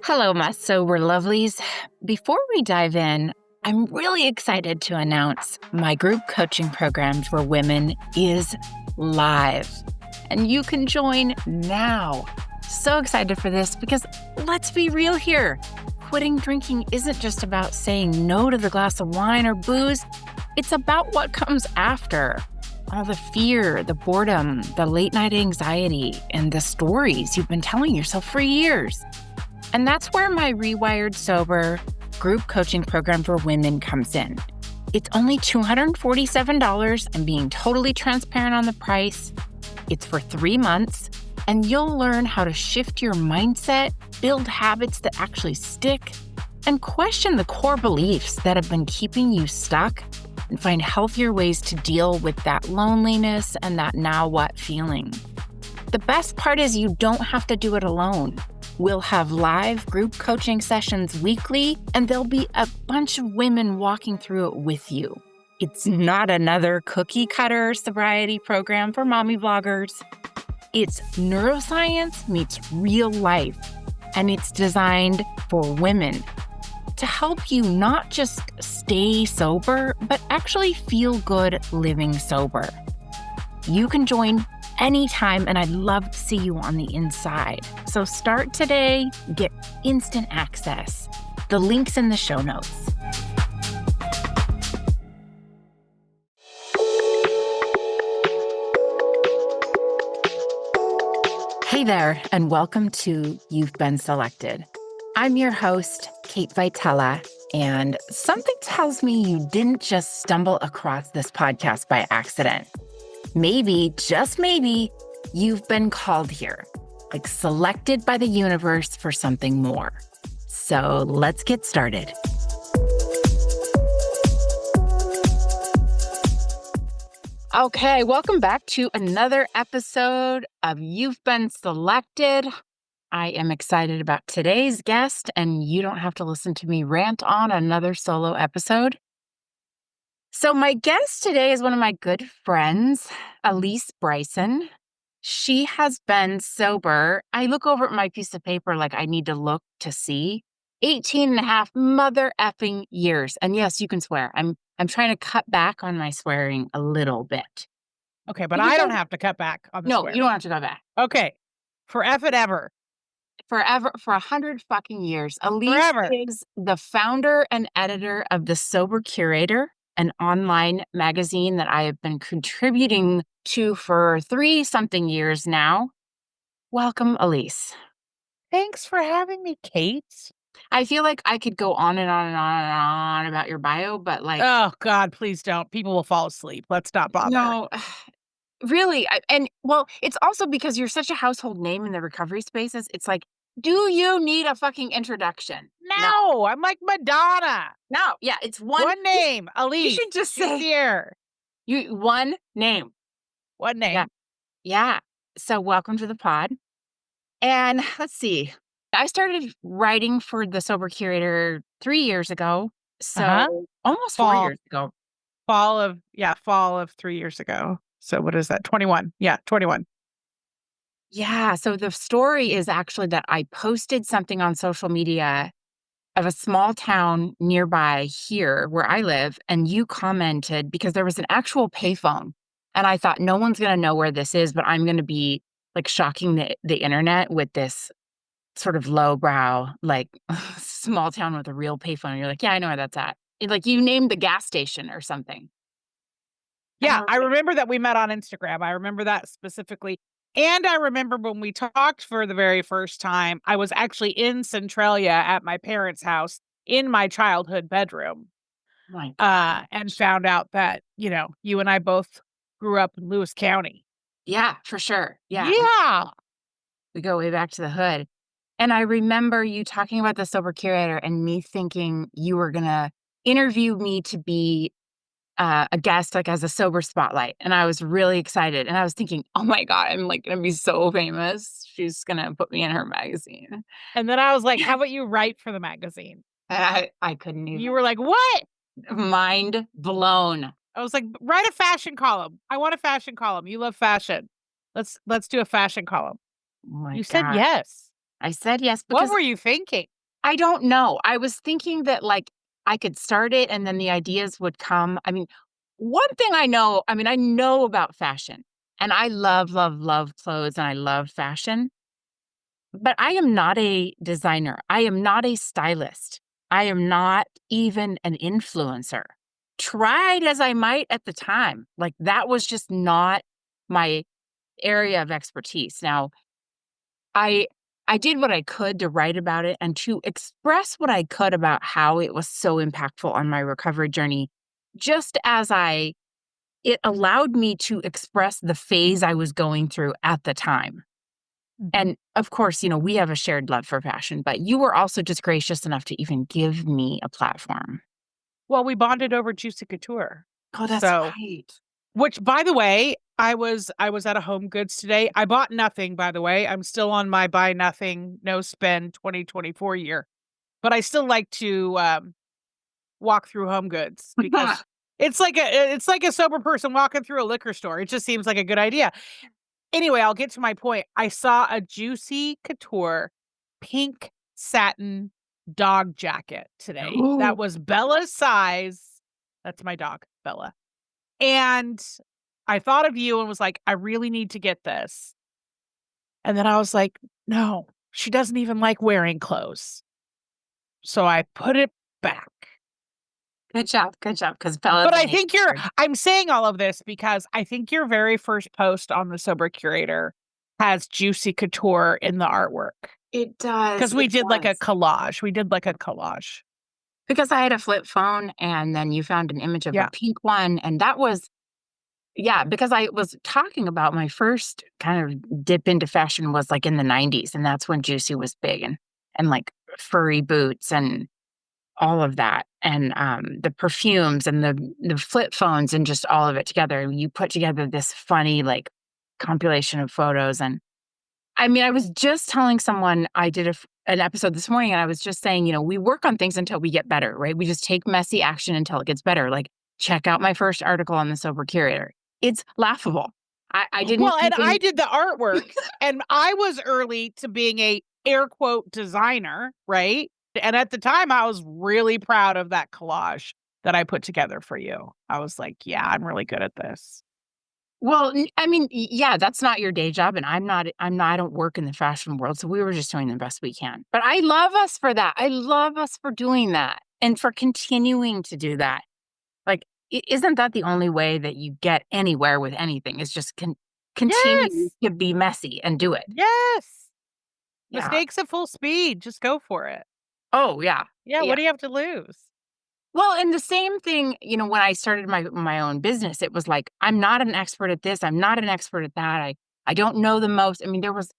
Hello, my sober lovelies. Before we dive in, I'm really excited to announce my group coaching program for women is live, and you can join now. So excited for this because let's be real here. Quitting drinking isn't just about saying no to the glass of wine or booze. It's about what comes after. All the fear, the boredom, the late night anxiety, and the stories you've been telling yourself for years. And that's where my Rewired Sober group coaching program for women comes in. It's only $247. I'm being totally transparent on the price. It's for 3 months, and you'll learn how to shift your mindset, build habits that actually stick, and question the core beliefs that have been keeping you stuck, and find healthier ways to deal with that loneliness and that now what feeling. The best part is you don't have to do it alone. We'll have live group coaching sessions weekly, and there'll be a bunch of women walking through it with you. It's not another cookie cutter sobriety program for mommy vloggers. It's neuroscience meets real life, and it's designed for women to help you not just stay sober, but actually feel good living sober. You can join anytime, and I'd love to see you on the inside. So start today, get instant access. The link's in the show notes. Hey there, and welcome to You've Been Selected. I'm your host, Kate Vitella, and something tells me you didn't just stumble across this podcast by accident. Maybe, just maybe, you've been called here, like selected by the universe for something more. So let's get started. Okay, welcome back to another episode of You've Been Selected. I am excited about today's guest, and you don't have to listen to me rant on another solo episode. So my guest today is one of my good friends, Alysse Bryson. She has been sober. I look over at my piece of paper like I need to look to see. 18 and a half mother effing years. And yes, you can swear. I'm trying to cut back on my swearing a little bit. Okay, but I don't have to cut back on the No, swearing. you don't have to go back. Okay. For F it ever. Forever, for 100 fucking years. Alysse Forever. is the founder and editor of the Sober Curator, an online magazine that I have been contributing to for 3-something years now. Welcome, Alysse. Thanks for having me, Kate. I feel like I could go on and on and on and on about your bio, but like, Oh, God, please don't. People will fall asleep. Let's not bother. no, really. It's also because you're such a household name in the recovery spaces. It's like, do you need a fucking introduction? No, I'm like Madonna. No, yeah, it's one name, Alysse. You should just say here. one name. One name. Yeah. So welcome to the pod. And let's see. I started writing for the Sober Curator 3 years ago. So almost 4 years ago. Fall of 3 years ago. So what is that? 21. Yeah, 21. Yeah. So the story is actually that I posted something on social media of a small town nearby here where I live, and you commented because there was an actual payphone. And I thought, no one's going to know where this is, but I'm going to be like shocking the internet with this sort of lowbrow, like small town with a real payphone. And you're like, yeah, I know where that's at. Like you named the gas station or something. Yeah, I remember that we met on Instagram. I remember that specifically. And I remember when we talked for the very first time, I was actually in Centralia at my parents' house in my childhood bedroom. And found out that, you and I both grew up in Lewis County. Yeah, for sure. Yeah. Yeah. We go way back to the hood. And I remember you talking about the Sober Curator and me thinking you were going to interview me to be a guest, like as a sober spotlight. And I was really excited. And I was thinking, oh my God, I'm like going to be so famous. She's going to put me in her magazine. And then I was like, how about you write for the magazine? I couldn't even. You were like, what? Mind blown. I was like, write a fashion column. I want a fashion column. You love fashion. Let's do a fashion column. Oh my you God. said yes. I said yes What because were you thinking? I don't know. I was thinking that, like, I could start it and then the ideas would come. I mean, one thing I know about fashion, and I love, love, love clothes and I love fashion, but I am not a designer. I am not a stylist. I am not even an influencer. Tried as I might at the time, like, that was just not my area of expertise. Now, I I did what I could to write about it and to express what I could about how it was so impactful on my recovery journey, just as it allowed me to express the phase I was going through at the time. Mhm. And of course, we have a shared love for fashion, but you were also just gracious enough to even give me a platform. Well, we bonded over Juicy Couture. Oh, that's So, right. which by the way, I was at a Home Goods today. I bought nothing, by the way. I'm still on my buy nothing, no spend 2024 year. But I still like to walk through Home Goods because it's like a sober person walking through a liquor store. It just seems like a good idea. Anyway, I'll get to my point. I saw a Juicy Couture pink satin dog jacket today. That Ooh, was Bella's size. That's my dog, Bella. And I thought of you and was like, I really need to get this. And then I was like, no, she doesn't even like wearing clothes. So I put it back. good job, because Bella's But a I think nature. I'm saying all of this because I think your very first post on the Sober Curator has Juicy Couture in the artwork. It does, Because we it did like a does. collage. We did like a collage. Because I had a flip phone, and then you found an image of a Yeah. pink one, and that was yeah, because I was talking about my first kind of dip into fashion was, like, in the '90s, and that's when Juicy was big and, like, furry boots and all of that, and, the perfumes and the flip phones and just all of it together. You put together this funny, like, compilation of photos, and I mean, I was just telling someone I did an episode this morning, and I was just saying, we work on things until we get better, right? We just take messy action until it gets better. Like, check out my first article on the Sober Curator. It's laughable. I didn't Well, and I even. did the artwork and I was early to being a air quote designer, right? And at the time I was really proud of that collage that I put together for you. I was like, yeah, I'm really good at this. Well, I mean, yeah, that's not your day job, and I'm not. I don't work in the fashion world, so we were just doing the best we can. But I love us for that. I love us for doing that and for continuing to do that. Like, isn't that the only way that you get anywhere with anything is just continue Yes. to be messy and do it. Yes. Yeah. Mistakes at full speed. Just go for it. Oh, yeah. Yeah. Yeah. What do you have to lose? Well, and the same thing, when I started my own business, it was like, I'm not an expert at this. I'm not an expert at that. I don't know the most. I mean, there was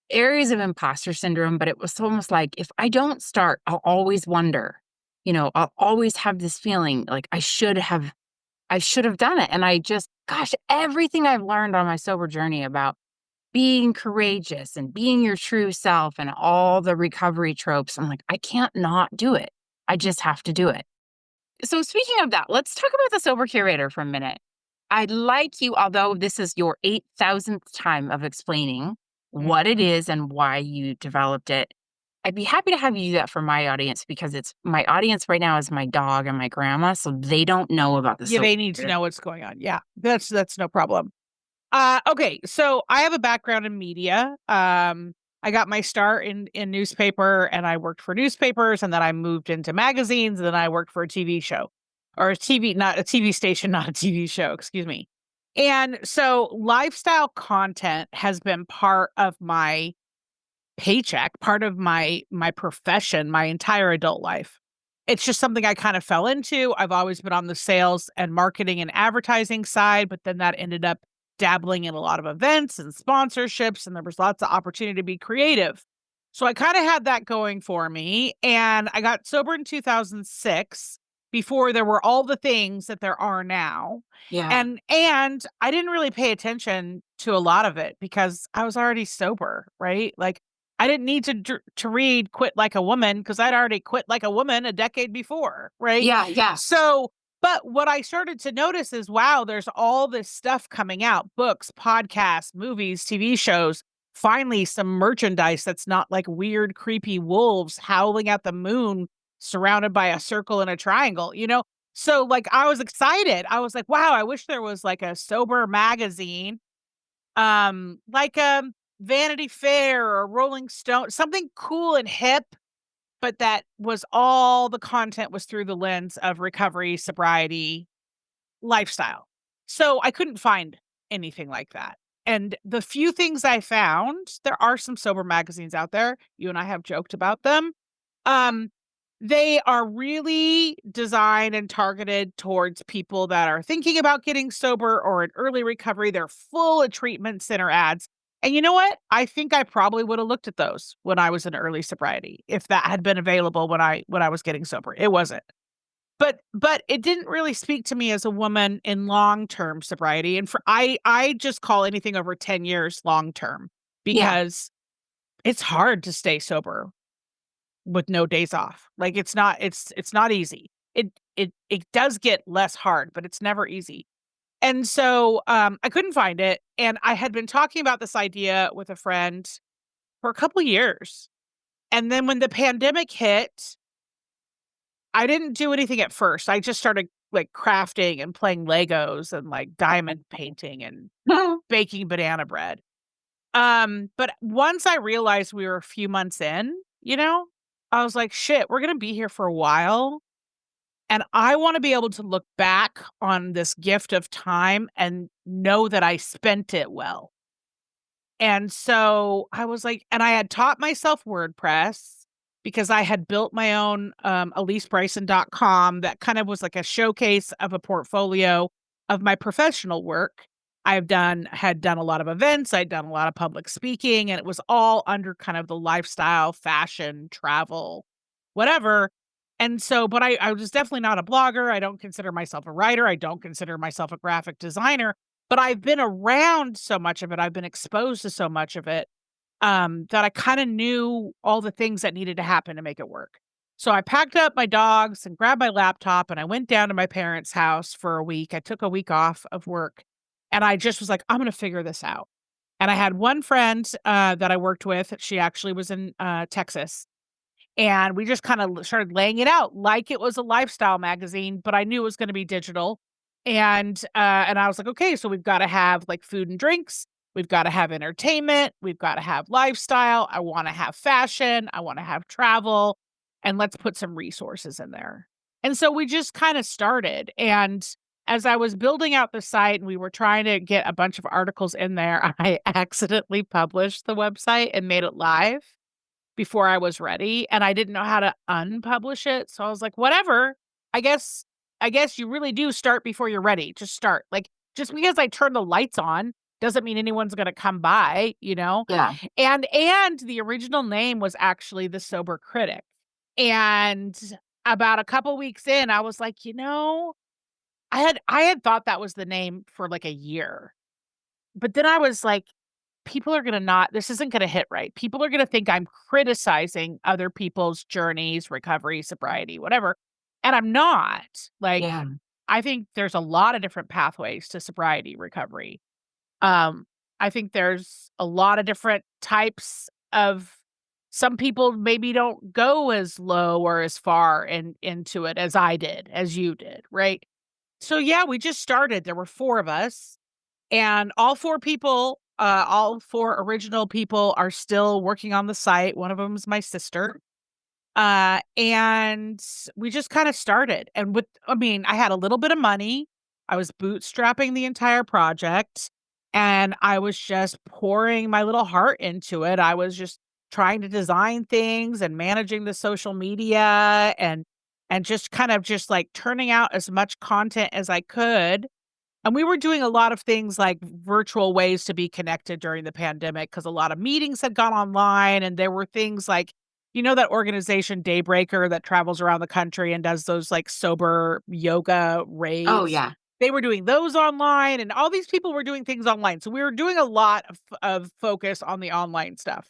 areas of imposter syndrome, but it was almost like if I don't start, I'll always wonder. I'll always have this feeling like I should have done it. And I just, gosh, everything I've learned on my sober journey about being courageous and being your true self and all the recovery tropes, I'm like, I can't not do it. I just have to do it. So, speaking of that, let's talk about the Sober Curator for a minute. I'd like you, although this is your 8,000th time of explaining what it Mhm. is and why you developed it. I'd be happy to have you do that for my audience because it's my audience right now is my dog and my grandma, so they don't know about the Yeah, Sober they need to Curator. know what's going on. Yeah, that's no problem. Okay, so I have a background in media. I got my start in newspaper, and I worked for newspapers, and then I moved into magazines, and then I worked for a TV show, or a TV, not a TV station, not a TV show. Excuse me. And so, lifestyle content has been part of my paycheck, part of my profession, my entire adult life. It's just something I kind of fell into. I've always been on the sales and marketing and advertising side, but then that ended up dabbling in a lot of events and sponsorships, and there was lots of opportunity to be creative. So I kind of had that going for me, and I got sober in 2006 before there were all the things that there are now. Yeah. And I didn't really pay attention to a lot of it because I was already sober, right? Like I didn't need to read Quit Like a Woman because I'd already quit like a woman a decade before, right? Yeah. Yeah. So, but what I started to notice is, wow, there's all this stuff coming out, books, podcasts, movies, TV shows. finally some merchandise that's not like weird, creepy wolves howling at the moon surrounded by a circle and a triangle, you know? So like I was excited. I was like, wow, I wish there was like a sober magazine, like Vanity Fair or Rolling Stone, something cool and hip, but that was all the content was through the lens of recovery, sobriety, lifestyle. So I couldn't find anything like that. And the few things I found, there are some sober magazines out there. You and I have joked about them. Um, they are really designed and targeted towards people that are thinking about getting sober or in early recovery. They're full of treatment center ads. And you know what? I think I probably would have looked at those when I was in early sobriety if that had been available when I was getting sober. It wasn't. But it didn't really speak to me as a woman in long-term sobriety, and for I just call anything over 10 years long-term Yeah. because it's hard to stay sober with no days off. Like, it's not easy. It does get less hard, but it's never easy. And so, I couldn't find it, and I had been talking about this idea with a friend for a couple years, and then when the pandemic hit, I didn't do anything at first. I just started, like, crafting and playing Legos and, like, diamond painting and baking banana bread. But once I realized we were a few months in, you know, I was like, "Shit, we're gonna be here for a while, and I wanna be able to look back on this gift of time and know that I spent it well." And so I was like and I had taught myself WordPress because I had built my own, AlysseBryson.com that kind of was like a showcase of a portfolio of my professional work. Had done a lot of events, I'd done a lot of public speaking, and it was all under kind of the lifestyle, fashion, travel, whatever. And so, but I was definitely not a blogger. I don't consider myself a writer. I don't consider myself a graphic designer. But I've been around so much of it, I've been exposed to so much of it, that I kinda knew all the things that needed to happen to make it work. So I packed up my dogs and grabbed my laptop, and I went down to my parents' house for a week. I took a week off of work, and I just was like, "I'm gonna figure this out." And I had one friend, that I worked with, she actually was in, Texas, and we just kinda started laying it out like it was a lifestyle magazine, but I knew it was gonna be digital. And I was like, "Okay, so we've gotta have, like, food and drinks, we've gotta have entertainment, we've gotta have lifestyle, I wanna have fashion, I wanna have travel, and let's put some resources in there." And so we just kinda started, and as I was building out the site and we were trying to get a bunch of articles in there, I accidentally published the website and made it live before I was ready, and I didn't know how to unpublish it, so I was like, "Whatever. I guess I guess you really do start before you're ready. Just start." Like, just because I turn the lights on doesn't mean anyone's gonna come by, you know? Yeah. And the original name was actually The Sober Critic, and about a couple weeks in, I was like, "You know," I had thought that was the name for, like, a year, but then I was like, people are gonna not this isn't gonna hit right. People are gonna think I'm criticizing other people's journeys, recovery, sobriety, whatever, and I'm not. Like, Yeah. I think there's a lot of different pathways to sobriety recovery. Um, I think there's a lot of different types of some people maybe don't go as low or as far into it as I did, as you did, right? So, yeah, we just started. There were 4 of us, and all 4 original people are still working on the site. One of them is my sister. And we just kinda started, and I mean, I had a little bit of money. I was bootstrapping the entire project, and I was just pouring my little heart into it. I was just trying to design things and managing the social media and just kind of just, like, turning out as much content as I could, and we were doing a lot of things like virtual ways to be connected during the pandemic because a lot of meetings had gone online, and there were things like, you know, that organization Daybreaker that travels around the country and does those like sober yoga Oh, raves? yeah. They were doing those online, and all these people were doing things online. So we were doing a lot of focus on the online stuff.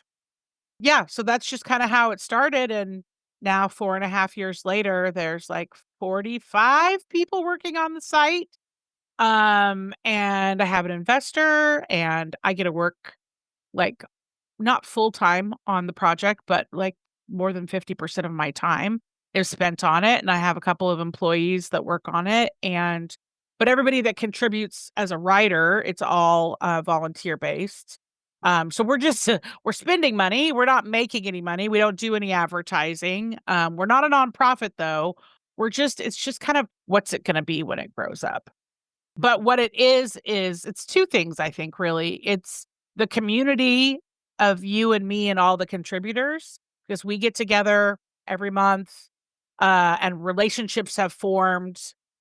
Yeah. So that's just kind of how it started. And now, 4.5 years later, there's like 45 people working on the site, and I have an investor and I get to work like not full-time on the project, but like more than 50% of my time is spent on it. And I have a couple of employees that work on it. But everybody that contributes as a writer, it's all volunteer based. So we're just, we're spending money. We're not making any money. We don't do any advertising. We're not a nonprofit though. It's just kind of what's it going to be when it grows up. But what it is it's two things, I think, really. It's the community of you and me and all the contributors, because we get together every month, and relationships have formed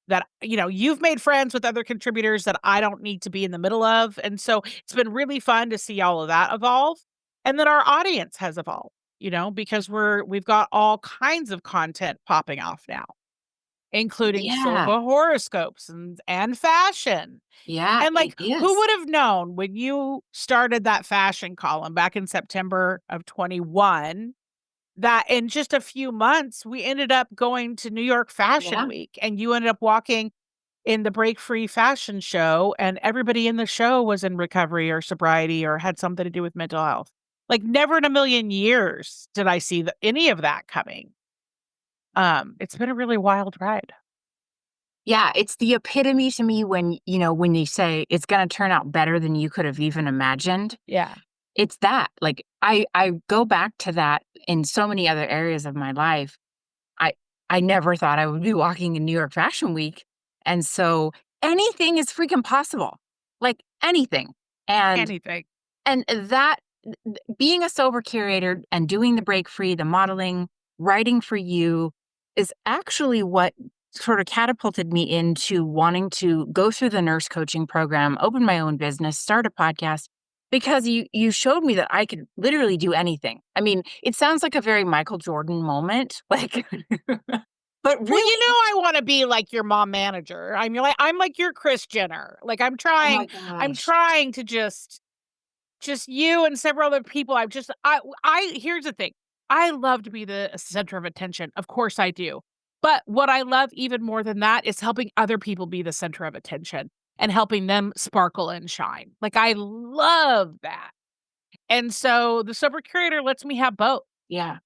that, you've made friends with other contributors that I don't need to be in the middle of. And so it's been really fun to see all of that evolve. And then our audience has evolved, because we've got all kinds of content popping off now, including Yeah. sober horoscopes and fashion. Yeah, And it like, who is. would have known when you started that fashion column back in September of 21 that in just a few months we ended up going to New York Fashion Yeah. Week, and you ended up walking in the Break Free fashion show, and everybody in the show was in recovery or sobriety or had something to do with mental health. Like, never in a million years did I see any of that coming. It's been a really wild ride. Yeah, it's the epitome to me when, when you say it's gonna turn out better than you could have even imagined. Yeah. It's that. Like, I go back to that in so many other areas of my life. I I never thought I would be walking in New York Fashion Week, and so anything is freaking possible, like, anything. And Anything. and that being a sober curator and doing the break free, the modeling, writing for you is actually what sort of catapulted me into wanting to go through the nurse coaching program, open my own business, start a podcast, because you showed me that I could literally do anything. I mean, it sounds like a very Michael Jordan moment, like, but Well, really, I wanna be like your mom manager. I'm like your Kris Jenner. Like, oh my I'm gosh. trying to just you and several other people. I here's the thing. I love to be the center of attention. Of course I do. But what I love even more than that is helping other people be the center of attention and helping them sparkle and shine. Like, I love that. And so the Sober Curator lets me have both. Yeah.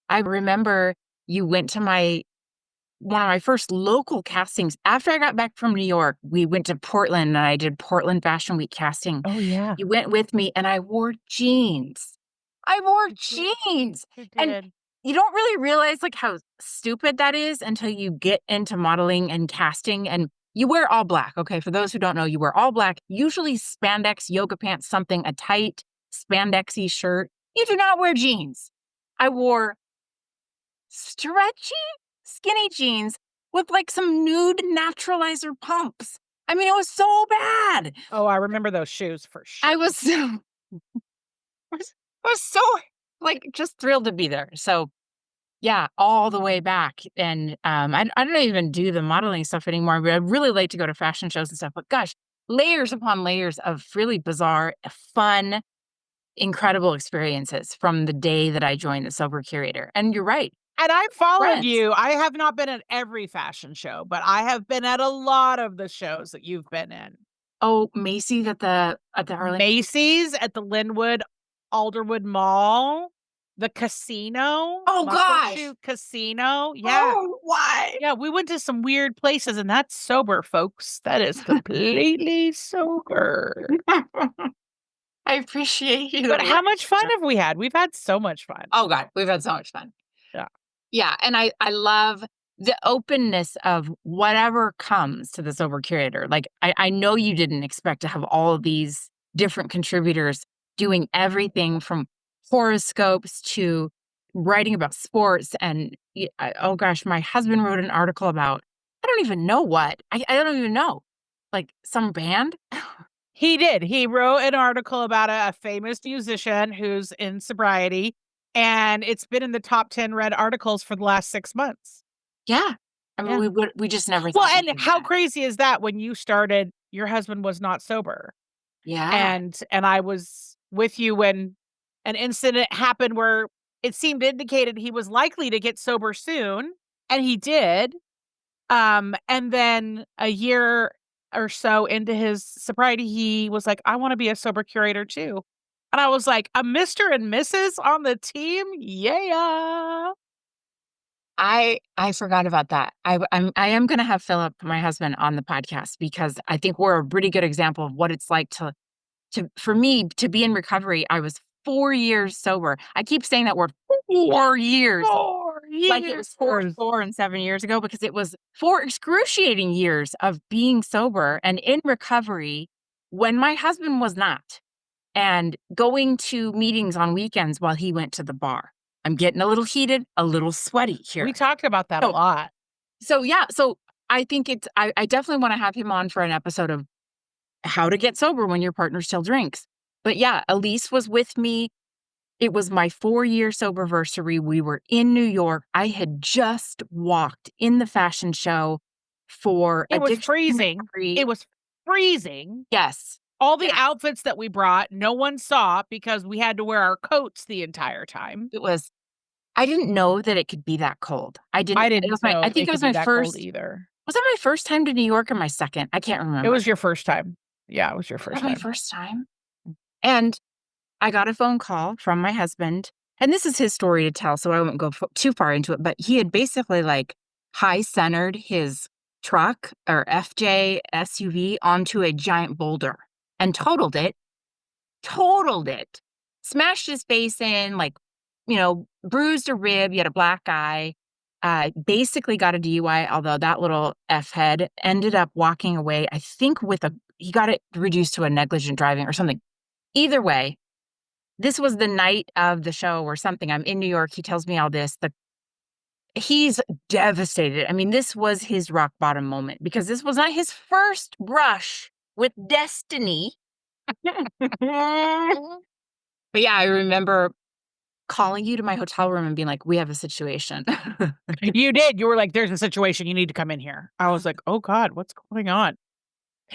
I remember you went to one of my first local castings after I got back from New York. We went to Portland and I did Portland Fashion Week casting. Oh, yeah. You went with me and I wore jeans. I wore You did. jeans. You And did. you don't really realize like how stupid that is until you get into modeling and casting and you wear all black. Okay. For those who don't know, you wear all black, usually spandex, yoga pants, something, a tight spandexy shirt. You do not wear jeans. I wore stretchy, skinny jeans with like some nude naturalizer pumps. I mean, it was so bad. Oh, I remember those shoes for I sure. was so, I was so like just thrilled to be there. So yeah, all the way back. And I don't even do the modeling stuff anymore, but I really like to go to fashion shows and stuff. But gosh, layers upon layers of really bizarre, fun, incredible experiences from the day that I joined the Sober Curator. And you're right, And I followed friends. you. I have not been at every fashion show, but I have been at a lot of the shows that you've been in. Oh, Macy's at the Arlington. Macy's, at the Linwood Alderwood Mall, the casino, Oh Muscle gosh. Shoot Casino. Yeah. Oh, why? Yeah, we went to some weird places, and that's sober, folks. That is completely sober. I appreciate you But letting how much me fun know. have we had? We've had so much fun. Oh god, we've had so much fun. Yeah. Yeah, and I love the openness of whatever comes to the Sober Curator. Like, I know you didn't expect to have all of these different contributors doing everything from horoscopes to writing about sports and oh gosh, my husband wrote an article about I don't even know what. I don't even know. Like some band? He did. He wrote an article about a famous musician who's in sobriety, and it's been in the top 10 read articles for the last 6 months. Yeah. I mean, Yeah. we just never Well, thought we'd and do how that. crazy is that when you started, your husband was not sober, Yeah. and I was with you when an incident happened where it seemed indicated he was likely to get sober soon, and he did. And then a year or so into his sobriety, he was like, "I wanna be a sober curator too." And I was like, a Mr. and Mrs. on the team? Yeah. I forgot about that. I am gonna have Philip, my husband, on the podcast because I think we're a pretty good example of what it's like to for me to be in recovery. I was 4 years sober. I keep saying that word 4 years. 4 years. Like it was 4 and 7 years ago because it was 4 excruciating years of being sober and in recovery when my husband was not, and going to meetings on weekends while he went to the bar. I'm getting a little heated, a little sweaty here. We talked about that a So lot. so I think I definitely wanna have him on for an episode of how to get sober when your partner still drinks. But yeah, Alysse was with me. It was my 4-year soberversary. We were in New York. I had just walked in the fashion show for It was addiction freezing. recovery. It was freezing. Yes. All the Yeah. outfits that we brought, no one saw because we had to wear our coats the entire time. It was I didn't know that it could be that cold. I didn't I it didn't was my I know think it it could was be my that cold first either. was that my first time to New York or my second? I can't It remember. was your first time. Yeah, it was your Was first that my time. first time? And I got a phone call from my husband, and this is his story to tell, so I won't go too far into it, but he had basically, like, high centered his truck or FJ SUV onto a giant boulder and totaled it, smashed his face in, like, bruised a rib, he had a black eye, basically got a DUI, although that little F-head ended up walking away, I think he got it reduced to a negligent driving or something. Either way, this was the night of the show or something. I'm in New York. He tells me all this. He's devastated. I mean, this was his rock bottom moment because this was not his first brush with destiny. But yeah, I remember calling you to my hotel room and being like, "We have a situation." You did. You were like, there's a situation. You need to come in here. I was like, oh God, what's going on?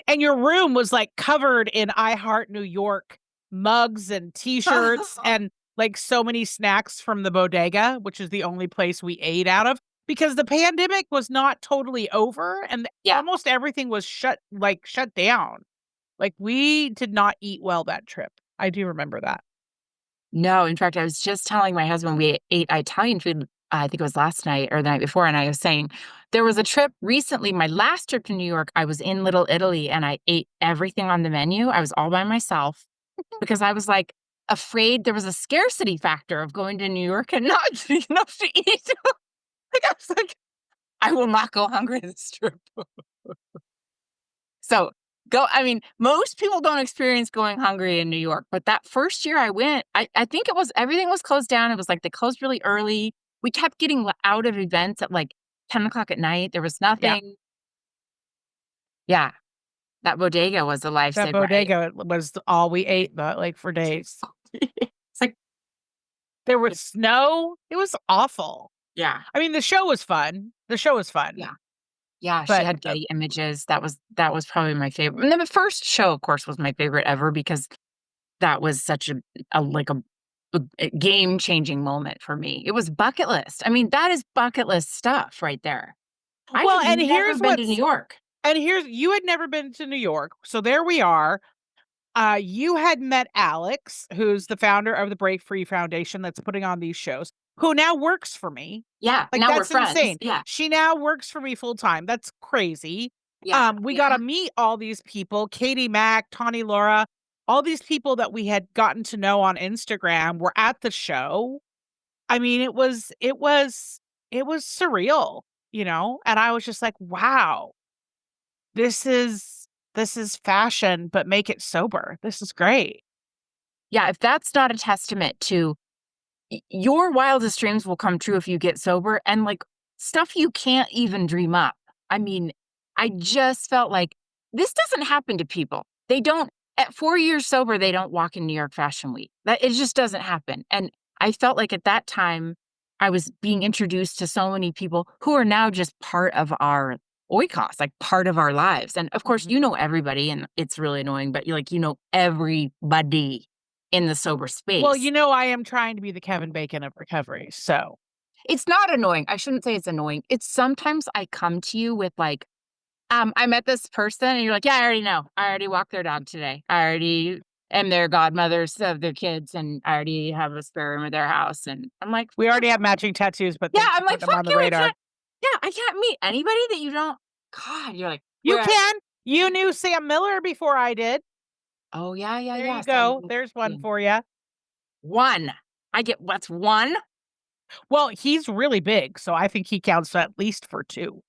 And your room was like covered in I Heart New York mugs and t-shirts and like so many snacks from the bodega, which is the only place we ate out of because the pandemic was not totally over and Yeah. almost everything was shut down. Like we did not eat well that trip. I do remember that. No, in fact, I was just telling my husband we ate Italian food, I think it was last night or the night before, and I was saying there was a trip recently, my last trip to New York, I was in Little Italy and I ate everything on the menu. I was all by myself because I was like afraid there was a scarcity factor of going to New York and not enough to eat. Like I was like, I will not go hungry this trip. So I mean, most people don't experience going hungry in New York, but that first year I went, I think everything was closed down. It was like they closed really early. We kept getting out of events at like 10 o'clock at night. There was Yeah. nothing. Yeah. That bodega was a That lifesaver. bodega was all we ate like for days. It's like, There was snow. It was awful. yeah. I mean, the show was fun. The show was fun. Yeah. Yeah. She But had Getty Images. That was probably my favorite. And then the first show, of course, was my favorite ever because that was such a game-changing moment for me. It was bucket list. I mean, that is bucket list stuff right there. well, I had and never here's been to what's New York. and here's you had never been to New York. So there we are. You had met Alex, who's the founder of the Break Free Foundation that's putting on these shows, who now works for me. Yeah, Like, now we're that's friends. insane. Yeah. She now works for me full time. That's crazy. Yeah, We yeah. got to meet all these people, Katie Mack, Tawny Laura, all these people that we had gotten to know on Instagram were at the show. I mean, it was surreal, and I was just like, wow, this is fashion, but make it sober. This is great. Yeah, if that's not a testament to your wildest dreams will come true if you get sober and, like, stuff you can't even dream up. I mean, I just felt like this doesn't happen to people. They don't at 4 years sober, they don't walk in New York Fashion Week. That it just doesn't happen, and I felt like at that time, I was being introduced to so many people who are now just part of our oikos, like, part of our lives, and, of course, Mhm. you know everybody, and it's really annoying, but you know everybody in the sober space. Well, I am trying to be the Kevin Bacon of recovery, so It's not annoying. I shouldn't say it's annoying. It's sometimes I come to you with like, I met this person and you're like, yeah, I already know. I already walked their dog today. I already, am their godmothers of their kids, and I already have a spare room at their house. And I'm like, We already have matching tattoos, but yeah, thanks I'm for like, putting them fuck on the you. radar. I can't meet anybody that you don't. God, you're like, You where? can. You knew Sam Miller before I did. Oh, yeah, yeah, There yeah. you go. There's one for you. One. I get what's one? Well, he's really big, so I think he counts at least for two.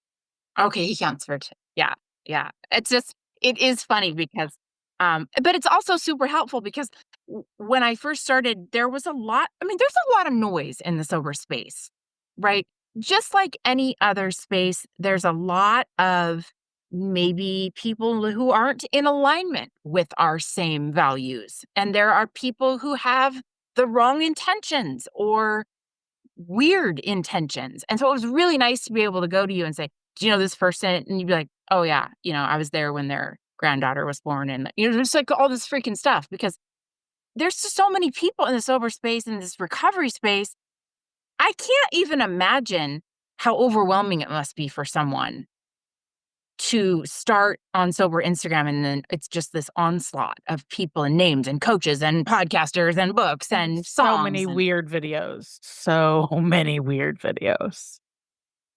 Okay, he counts for two. Yeah, yeah. It's just it is funny because, but it's also super helpful because when I first started, there was a lot. I mean, there's a lot of noise in the sober space, right? Just like any other space, there's a lot of maybe people who aren't in alignment with our same values, and there are people who have the wrong intentions or weird intentions. And so it was really nice to be able to go to you and say, "Do you know this person?" And you'd be like, "Oh, yeah, I was there when their granddaughter was born." And, just like all this freaking stuff because there's just so many people in the sober space, in this recovery space. I can't even imagine how overwhelming it must be for someone to start on sober Instagram and then it's just this onslaught of people and names and coaches and podcasters and books and So songs. many weird videos. So many weird videos.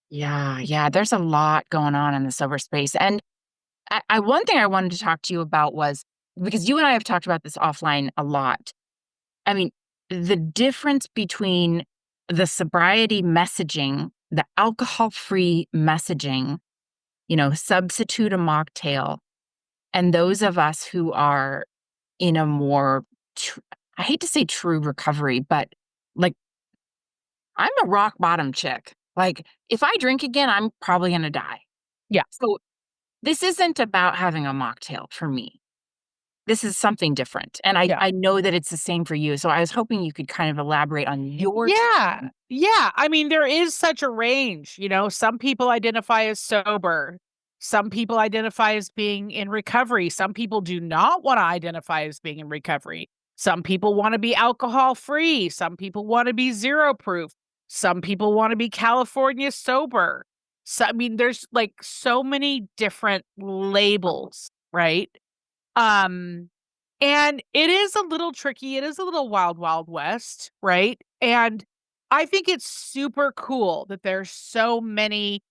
Yeah, yeah, there's a lot going on in the sober space. And one thing I wanted to talk to you about was because you and I have talked about this offline a lot. I mean, the difference between the sobriety messaging, the alcohol-free messaging, substitute a mocktail, and those of us who are in a more, I hate to say true recovery, but like I'm a rock bottom chick. Like if I drink again, I'm probably going to die. Yeah. So this isn't about having a mocktail for me. This is something different. And I know that it's the same for you. So I was hoping you could kind of elaborate on your Yeah. Yeah. I mean, there is such a range. Some people identify as sober. Some people identify as being in recovery. Some people do not want to identify as being in recovery. Some people want to be alcohol free. Some people want to be zero proof. Some people want to be California sober. So, I mean, there's like so many different labels, right? Um, and it is a little tricky. It is a little wild, wild west, right? And I think it's super cool that there's so many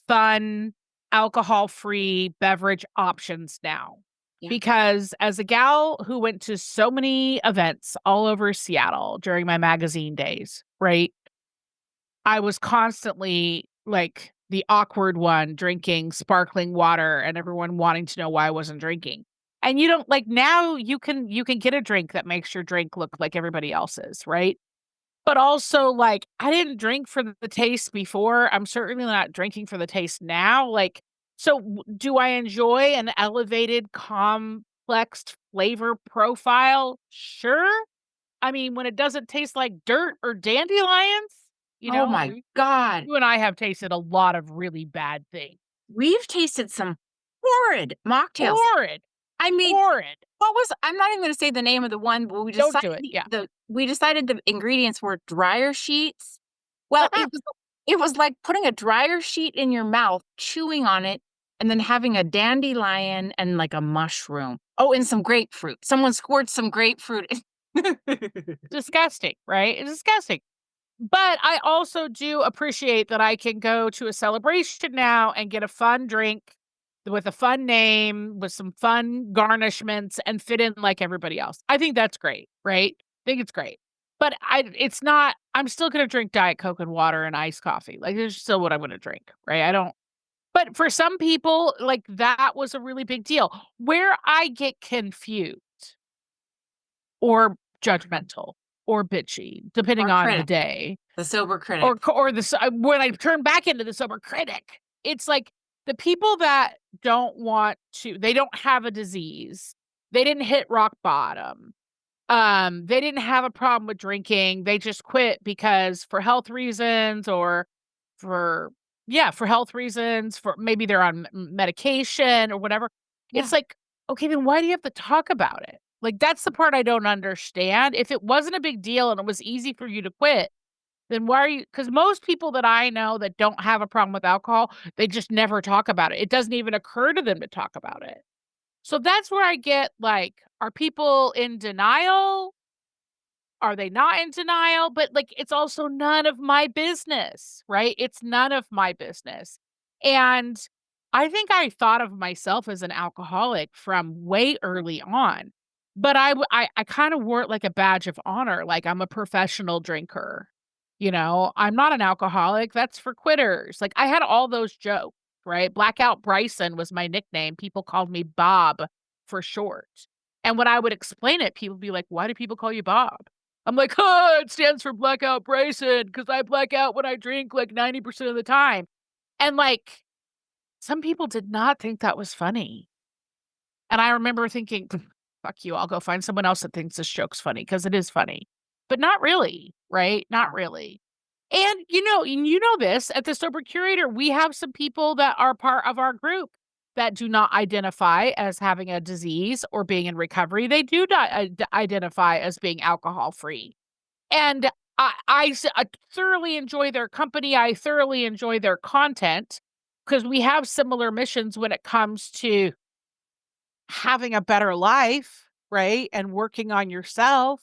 fun alcohol-free beverage options now. Yeah. Because as a gal who went to so many events all over Seattle during my magazine days, right? I was constantly like the awkward one drinking sparkling water and everyone wanting to know why I wasn't drinking. And you don't like now you can get a drink that makes your drink look like everybody else's, right? But also like I didn't drink for the taste before. I'm certainly not drinking for the taste now. Like so do I enjoy an elevated complex flavor profile? Sure. I mean, when it doesn't taste like dirt or dandelions, Oh my God. you and I have tasted a lot of really bad things. We've tasted some horrid mocktails. Horrid. I mean, Horrid. I'm not even going to say the name of the one, but Don't do it. Yeah. we decided the ingredients were dryer sheets. Well, it was like putting a dryer sheet in your mouth, chewing on it, and then having a dandelion and like a mushroom. Oh, and some grapefruit. Someone squirts some grapefruit. Disgusting, right? It's disgusting. But I also do appreciate that I can go to a celebration now and get a fun drink with a fun name, with some fun garnishments and fit in like everybody else. I think that's great, right? I think it's great. But I'm still going to drink Diet Coke and water and iced coffee. Like, it's still what I'm going to drink, right? But for some people, like, that was a really big deal. Where I get confused or judgmental or bitchy, depending Or on the critic. day. The sober critic. Or when I turn back into the sober critic, it's like the people that they don't have a disease. They didn't hit rock bottom. They didn't have a problem with drinking. They just quit because for health reasons or for health reasons, for maybe they're on medication or whatever. Yeah. It's like, okay, then why do you have to talk about it? Like, that's the part I don't understand. If it wasn't a big deal and it was easy for you to quit, then why are you? Because most people that I know that don't have a problem with alcohol, they just never talk about it. It doesn't even occur to them to talk about it. So that's where I get like, Are people in denial? Are they not in denial? But, like, it's also none of my business, right? It's none of my business. And I think I thought of myself as an alcoholic from way early on, but I kinda wore it like a badge of honor, like, I'm a professional drinker, I'm not an alcoholic, that's for quitters. Like, I had all those jokes, right? Blackout Bryson was my nickname, people called me Bob for short. And when I would explain it, people would be like, "Why do people call you Bob?" I'm like, "Oh, it stands for Blackout Bryson because I black out when I drink, like, 90% of the time." And, like, some people did not think that was funny. And I remember thinking, "Fuck you, I'll go find someone else that thinks this joke's funny because it is funny." But not really, right? Not really. And, you know this, at the Sober Curator, we have some people that are part of our group that do not identify as having a disease or being in recovery. They do not identify as being alcohol-free. And I thoroughly enjoy their company. I thoroughly enjoy their content because we have similar missions when it comes to having a better life, right? And working on yourself.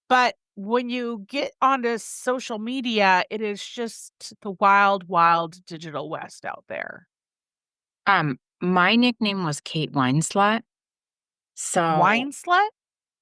But when you get onto social media, it is just the wild, wild digital west out there. My nickname was Kate Winslet. So, Wine slut?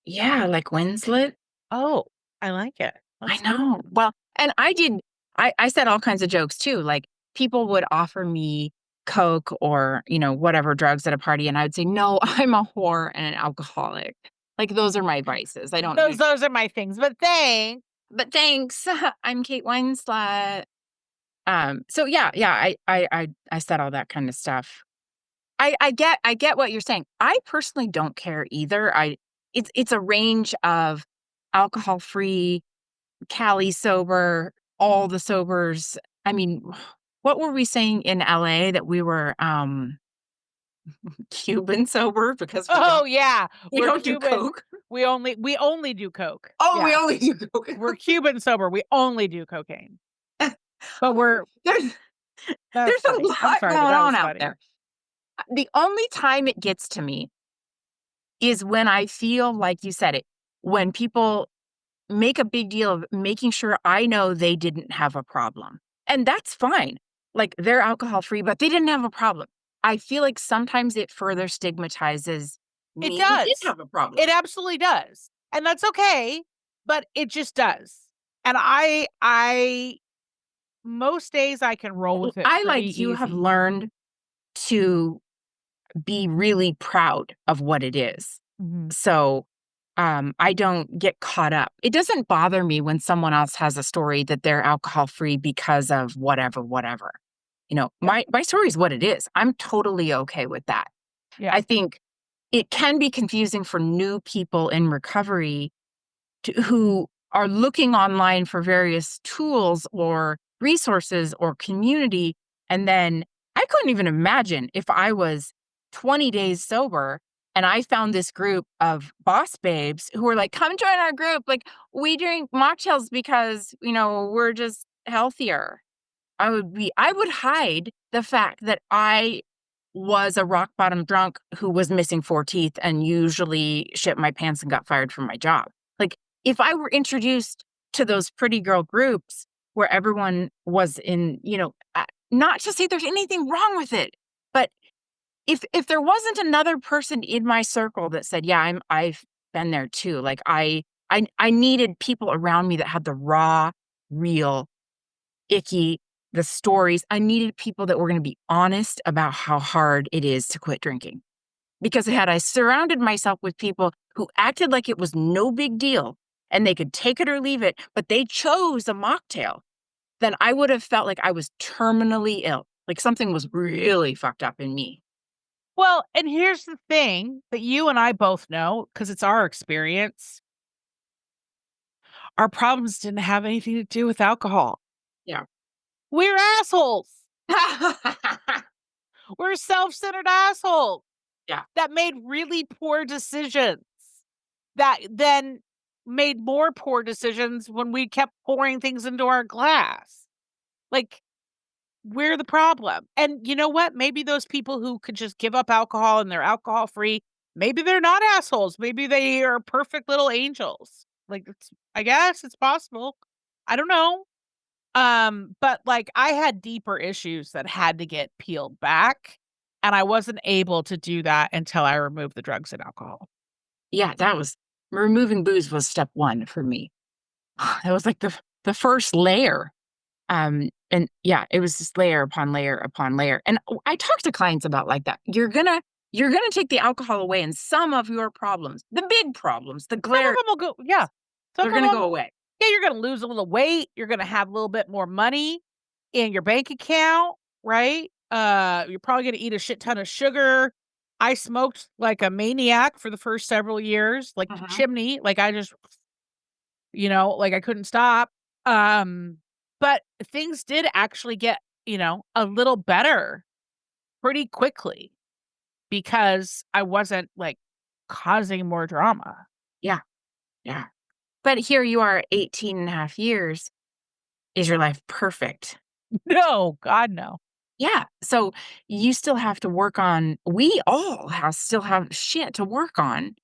yeah, like Winslet. Oh, I like it. I That's good. know. Well, and I said all kinds of jokes too. Like people would offer me Coke or, whatever drugs at a party, and I would say, "No, I'm a whore and an alcoholic." Like those are my vices. I don't Those are my things, but thanks. but thanks. I'm Kate Winslet. So yeah, I said all that kind of stuff. I get what you're saying. I personally don't care either. It's a range of alcohol free, Cali sober, all the sobers. I mean, what were we saying in LA that we were Cuban sober because we Oh, don't yeah. we We're don't do Cuban. coke? We only do coke. Oh, we Yeah. only do coke. We're Cuban sober. We only do cocaine. But There's that's there's a funny. I'm lot sorry, but going that on was out funny. there. The only time it gets to me is when I feel like you said it, when people make a big deal of making sure I know they didn't have a problem. And that's fine. Like they're alcohol free, but they didn't have a problem. I feel like sometimes it further stigmatizes It me who did does. have a problem. It absolutely does. And that's okay, but it just does. And I most days I can roll with it I, pretty like you, have easy. learned to be really proud of what it is. Mhm. So I don't get caught up. It doesn't bother me when someone else has a story that they're alcohol free because of whatever, whatever. Yeah. My story is what it is. I'm totally okay with that. Yeah. I think it can be confusing for new people in recovery who are looking online for various tools or resources or community. And then I couldn't even imagine if I was 20 days sober and I found this group of boss babes who were like, come join our group. Like, we drink mocktails because, we're just healthier. I would hide the fact that I was a rock bottom drunk who was missing 4 teeth and usually shit my pants and got fired from my job. Like, if I were introduced to those pretty girl groups where everyone was in, not to say there's anything wrong with it, but if there wasn't another person in my circle that said, "Yeah, I've been there too." Like, I needed people around me that had the raw, real icky, the stories. I needed people that were gonna be honest about how hard it is to quit drinking. Because had I surrounded myself with people who acted like it was no big deal and they could take it or leave it, but they chose a mocktail, then I would have felt like I was terminally ill, like something was really fucked up in me. Well, and here's the thing that you and I both know, because it's our experience. Our problems didn't have anything to do with alcohol. Yeah. We're assholes. We're self-centered assholes Yeah. that made really poor decisions that then made more poor decisions when we kept pouring things into our glass. Like, we're the problem. And you know what? Maybe those people who could just give up alcohol and they're alcohol free, maybe they're not assholes. Maybe they are perfect little angels. Like, I guess it's possible. I don't know. But like I had deeper issues that had to get peeled back, and I wasn't able to do that until I removed the drugs and alcohol. Yeah, that was removing booze was step 1 for me. It was like the first layer. And yeah, it was just layer upon layer upon layer. And I talk to clients about like that. You're gonna take the alcohol away, and some of your problems, the big problems, the Some of glare, them will go, yeah. Some they're of gonna them, go away. yeah, you're gonna lose a little weight. You're gonna have a little bit more money in your bank account, right? You're probably gonna eat a shit ton of sugar. I smoked like a maniac for the first several years, like Mhm. chimney. Like I just, like I couldn't stop. Um, but things did actually get, a little better pretty quickly because I wasn't like causing more drama. Yeah, yeah. But here you are, 18 and a half years. Is your life perfect? No, God, no. Yeah. So you still have to work on, we all have still have shit to work on.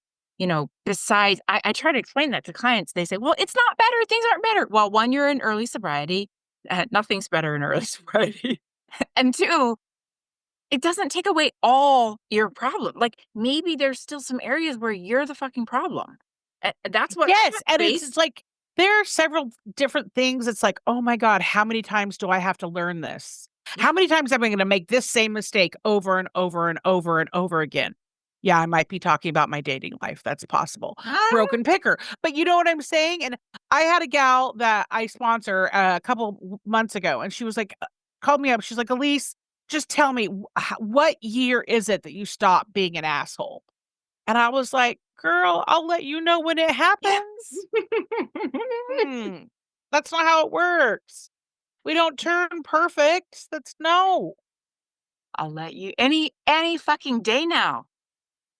Besides, I try to explain that to clients. They say, well, it's not better. Things aren't better. Well, one, you're in early sobriety. Nothing's better in early sobriety. And two, it doesn't take away all your problem. Like maybe there's still some areas where you're the fucking problem. That's what I Yes, have to and it's face. it's like there are several different things. It's like, "Oh my god, how many times do I have to learn this? Yeah. How many times am I gonna make this same mistake over and over and over and over again?" Yeah, I might be talking about my dating life, that's possible. Ah, Broken picker, but you know what I'm saying? And I had a gal that I sponsor a couple months ago, and she was like, called me up, she's like, "Alysse, just tell me, what year is it that you stopped being an asshole?" And I was like, "Girl, I'll let you know when it yeah. happens." Hmm. That's not how it works. We don't turn perfect. That's no. I'll let you any fucking day now.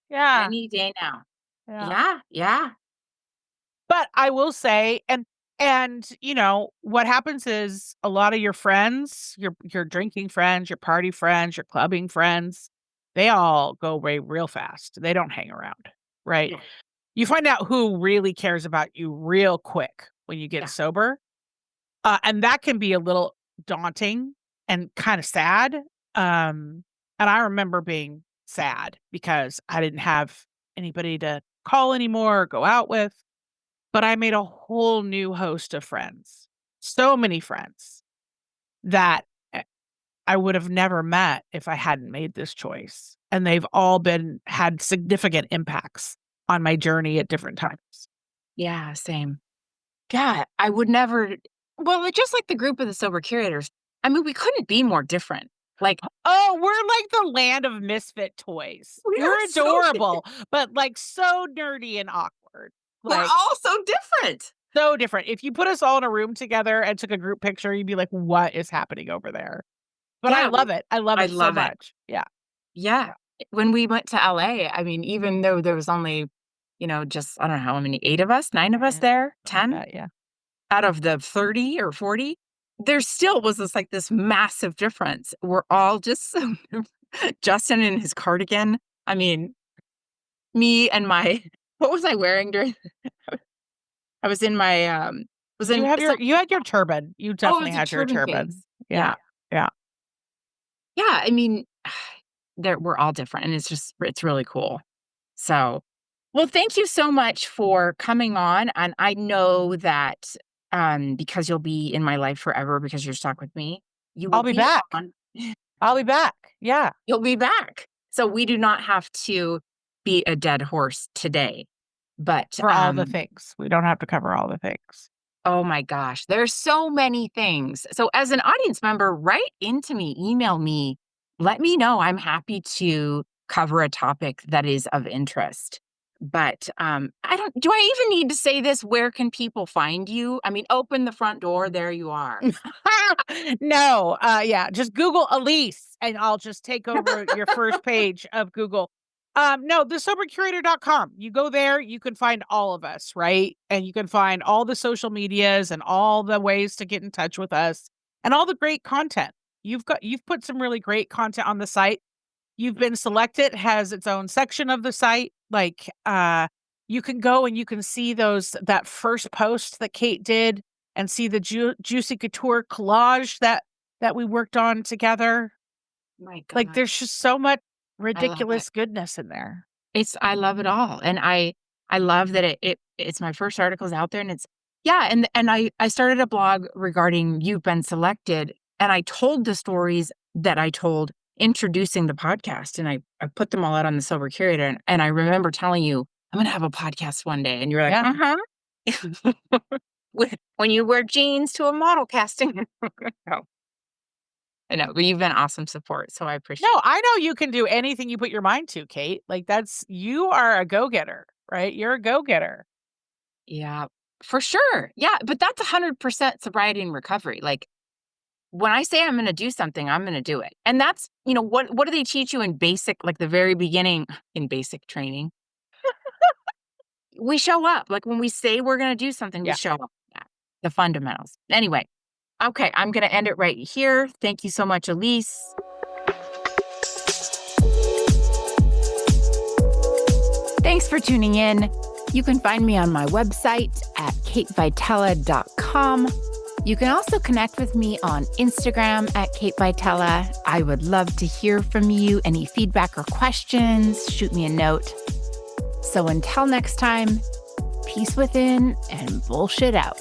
Yeah. Any day now. Yeah. Yeah, yeah, But I will say, what happens is a lot of your friends, your drinking friends, your party friends, your clubbing friends, they all go away real fast. They don't hang around, right? yeah, You find out who really cares about you real quick when you get yeah, sober. And that can be a little daunting and kinda sad, and I remember being sad because I didn't have anybody to call anymore or go out with, but I made a whole new host of friends. So many friends that, I would have never met if I hadn't made this choice, and they've all had significant impacts on my journey at different times. yeah, same. Yeah, I would never well, just like the group of the Sober Curators, I mean, we couldn't be more different. Like, Oh, we're like the land of misfit toys. we are We're so adorable, but like so nerdy and awkward. we're Like all so different. so different. If you put us all in a room together and took a group picture, you'd be like, what is happening over there? But I Yeah, love it. I love I it so love it. much. Yeah. Yeah. When we went to LA, I mean, even though there was only, just I don't know how many, 8 of us, 9 of us Yeah. there, Like 10 that. Yeah. out of the 30 or 40, there still was this massive difference. We're all just so Justin in his cardigan. I mean, me and my what was I wearing during I was in my, was Did you in have so you had your turban. You oh, it definitely was a had your turban turban. phase. Yeah. Yeah. Yeah. Yeah, I mean, we're all different, and it's really cool. So, well, thank you so much for coming on, and I know that, because you'll be in my life forever because you're stuck with me, you will I'll be be back. on I'll be back. Yeah. you'll be back. So we do not have to beat a dead horse today, but, For all the things. We don't have to cover all the things. oh my gosh, there's so many things. So as an audience member, write into me, email me, let me know. I'm happy to cover a topic that is of interest. But I don't do I even need to say this? Where can people find you? I mean, open the front door, there you are. No, yeah, just Google Alysse, and I'll just take over your first page of Google. No, the sobercurator.com. You go there, you can find all of us, right? And you can find all the social medias and all the ways to get in touch with us and all the great content. You've put some really great content on the site. You've Been Selected has its own section of the site Like, you can go and you can see that first post that Kate did and see the Juicy Couture collage that we worked on together. My Like, God, there's just so much I love it. ridiculous goodness in there. I love it all, and I love that it's my first article's out there, and it's yeah, and I started a blog regarding You've Been Selected, and I told the stories that I told introducing the podcast, and I put them all out on the Sober Curator, and I remember telling you, "I'm gonna have a podcast one day," and you're like, Yeah. "Uh-huh." When you wear jeans to a model casting. No, I know, but you've been awesome support, so I No, appreciate. I know you can do anything you put your mind to, Kate. Like, you are a go-getter, right? You're a go-getter. Yeah, for sure. Yeah, but that's 100% sobriety and recovery. Like, when I say I'm gonna do something, I'm gonna do it. And that's, what do they teach you in basic, like the very beginning in basic training? We show up. Like when we say we're gonna do something, we Yeah. show up. Yeah, the fundamentals. Anyway, okay, I'm gonna end it right here. Thank you so much, Alysse. Thanks for tuning in. You can find me on my website at katevitella.com. You can also connect with me on Instagram at Kate Vitella. I would love to hear from you. Any feedback or questions, shoot me a note. So until next time, peace within and bullshit out.